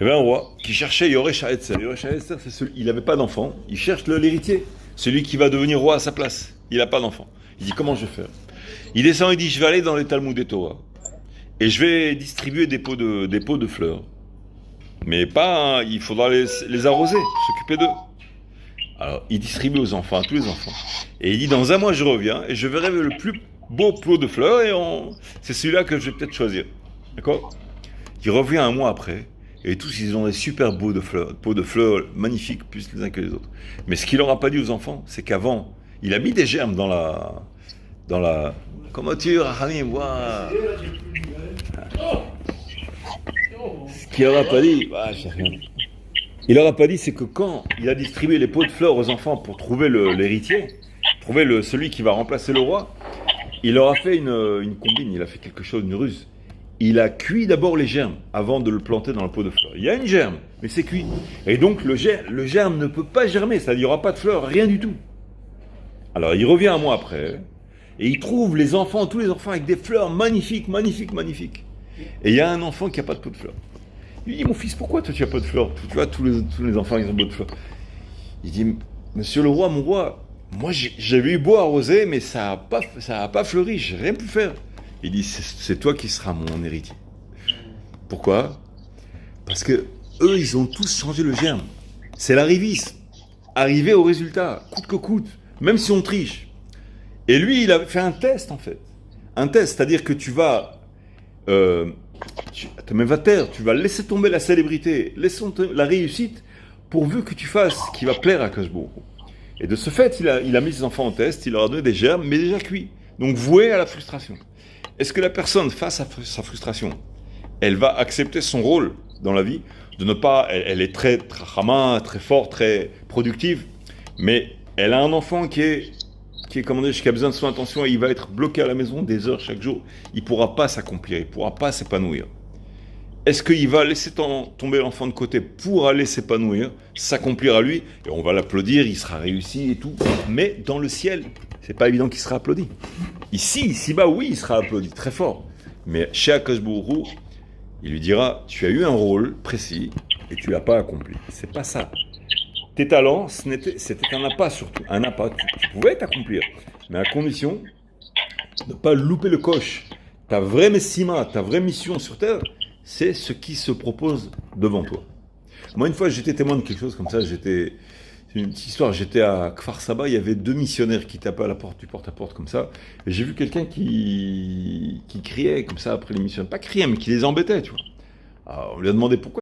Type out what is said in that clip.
Il y avait un roi qui cherchait Yoresh HaEtzer. Yoresh HaEtzer, c'est celui, il n'avait pas d'enfant. Il cherche l'héritier, celui qui va devenir roi à sa place. Il n'a pas d'enfant. Il dit, comment je vais faire? Il descend, il dit, je vais aller dans les Talmud et Torah. Et je vais distribuer des pots de fleurs. Mais pas, hein, il faudra les arroser, s'occuper d'eux. Alors, il distribue aux enfants, à tous les enfants. Et il dit, dans un mois, je reviens et je verrai le plus beau pot de fleurs et c'est celui-là que je vais peut-être choisir. D'accord? Il revient un mois après et tous, ils ont des super pots de fleurs magnifiques, plus les uns que les autres. Mais ce qu'il n'aura pas dit aux enfants, c'est qu'avant, il a mis des germes dans la... Comment tu Rahamim, ouah. Ce qu'il n'aura pas dit, il n'aura pas dit, c'est que quand il a distribué les pots de fleurs aux enfants pour trouver l'héritier, trouver celui qui va remplacer le roi, il aura fait une combine, il a fait quelque chose, une ruse. Il a cuit d'abord les germes avant de le planter dans le pot de fleurs. Il y a une germe, mais c'est cuit. Et donc le germe ne peut pas germer, c'est-à-dire il n'y aura pas de fleurs, rien du tout. Alors il revient un mois après, et il trouve tous les enfants avec des fleurs magnifiques, magnifiques, magnifiques. Et il y a un enfant qui n'a pas de pot de fleurs. Il dit, mon fils, pourquoi toi tu n'as pas de fleurs? Tu vois, tous les enfants, ils ont beau de fleurs. Il dit, monsieur le roi, mon roi, moi j'avais eu beau arroser, mais ça a pas fleuri, j'ai rien pu faire. Il dit, c'est toi qui seras mon héritier. Pourquoi? Parce que eux, ils ont tous changé le germe. C'est l'arrivisme. Arriver au résultat, coûte que coûte, même si on triche. Et lui, il a fait un test, en fait. Un test, c'est-à-dire que tu vas... tu vas laisser tomber la célébrité, laisser la réussite, pourvu que tu fasses ce qui va plaire à Kashbo. Et de ce fait, il a mis ses enfants en test, il leur a donné des germes, mais déjà cuits. Donc voués à la frustration. Est-ce que la personne, face à sa frustration, elle va accepter son rôle dans la vie, de ne pas, elle est très rama, très forte, très productive, mais elle a un enfant qui est commandé, qui a besoin de son attention et il va être bloqué à la maison des heures chaque jour, il ne pourra pas s'accomplir, il ne pourra pas s'épanouir. Est-ce qu'il va laisser tomber l'enfant de côté pour aller s'épanouir, s'accomplir à lui, et on va l'applaudir, il sera réussi et tout, mais dans le ciel, c'est pas évident qu'il sera applaudi. Ici-bas, oui, il sera applaudi, très fort. Mais chez Akash Baruch Hu, il lui dira, tu as eu un rôle précis et tu l'as pas accompli. C'est pas ça. Tes talents, c'était un appât surtout. Un appât, tu pouvais t'accomplir, mais à condition de ne pas louper le coche. Ta vraie messima, ta vraie mission sur Terre, c'est ce qui se propose devant toi. Moi, une fois, j'étais témoin de quelque chose comme ça. C'est une petite histoire. J'étais à Kfar Saba, il y avait 2 missionnaires qui tapaient à la porte, du porte-à-porte comme ça. Et j'ai vu quelqu'un qui criait comme ça après les missionnaires. Pas criait, mais qui les embêtait, tu vois. Alors, on lui a demandé pourquoi.